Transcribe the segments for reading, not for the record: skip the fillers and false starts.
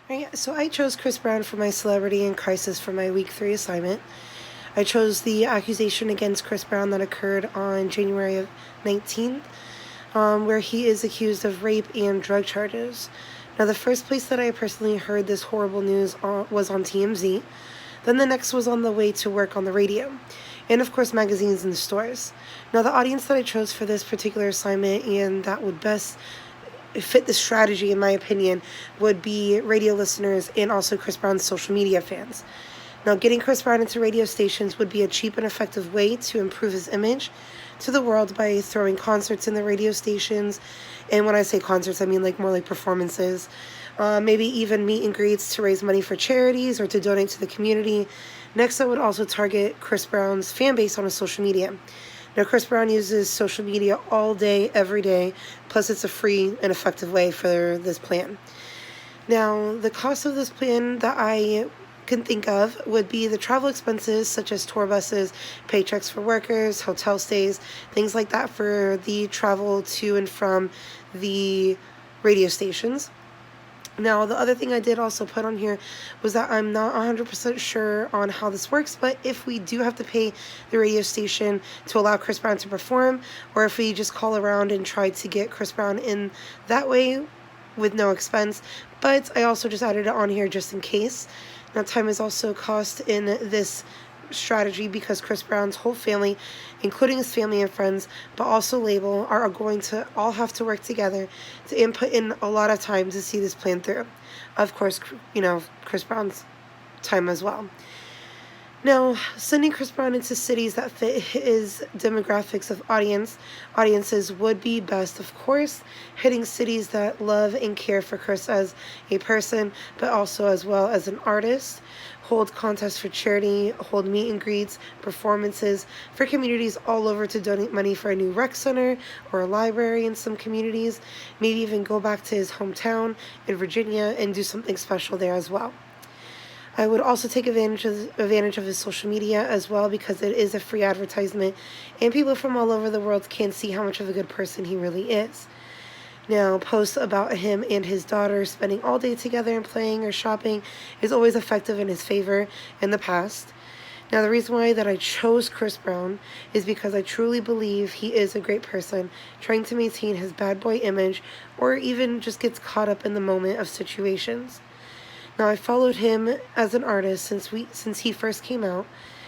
Right, so I chose Chris Brown for my Celebrity in Crisis for my week 3 assignment. I chose the accusation against Chris Brown that occurred on January of 19th, where he is accused of rape and drug charges. Now, the first place that I personally heard this horrible news was on TMZ. Then the next was on the way to work on the radio. And of course, magazines and stores. Now, the audience that I chose for this particular assignment and that would best fit the strategy, in my opinion, would be radio listeners and also Chris Brown's social media fans. Now, getting Chris Brown into radio stations would be a cheap and effective way to improve his image to the world by throwing concerts in the radio stations. And when I say concerts, I mean like more like performances. Maybe even meet and greets to raise money for charities or to donate to the community. Next, I would also target Chris Brown's fan base on his social media. Now, Chris Brown uses social media all day, every day, plus it's a free and effective way for this plan. Now, the cost of this plan that I can think of would be the travel expenses such as tour buses, paychecks for workers, hotel stays, things like that for the travel to and from the radio stations. Now, the other thing I did also put on here was that I'm not 100% sure on how this works, but if we do have to pay the radio station to allow Chris Brown to perform, or if we just call around and try to get Chris Brown in that way with no expense. But I also just added it on here just in case. Now, time is also cost in this strategy because Chris Brown's whole family, including his family and friends, but also label, are going to all have to work together to input in a lot of time to see this plan through. Of course, Chris Brown's time as well. Now, sending Chris Brown into cities that fit his demographics of audiences would be best, of course, hitting cities that love and care for Chris as a person, but also as well as an artist. Hold contests for charity, hold meet and greets, performances for communities all over to donate money for a new rec center or a library in some communities. Maybe even go back to his hometown in Virginia and do something special there as well. I would also take advantage of his social media as well because it is a free advertisement and people from all over the world can see how much of a good person he really is. Now, posts about him and his daughter spending all day together and playing or shopping is always effective in his favor in the past. Now, the reason why that I chose Chris Brown is because I truly believe he is a great person trying to maintain his bad boy image or even just gets caught up in the moment of situations. Now, I followed him as an artist since he first came out,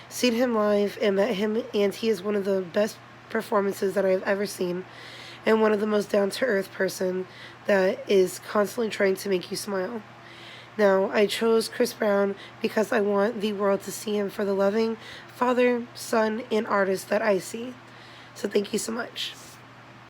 seen him live and met him, and he is one of the best performances that I've ever seen and one of the most down-to-earth person that is constantly trying to make you smile. Now, I chose Chris Brown because I want the world to see him for the loving father, son, and artist that I see. So thank you so much.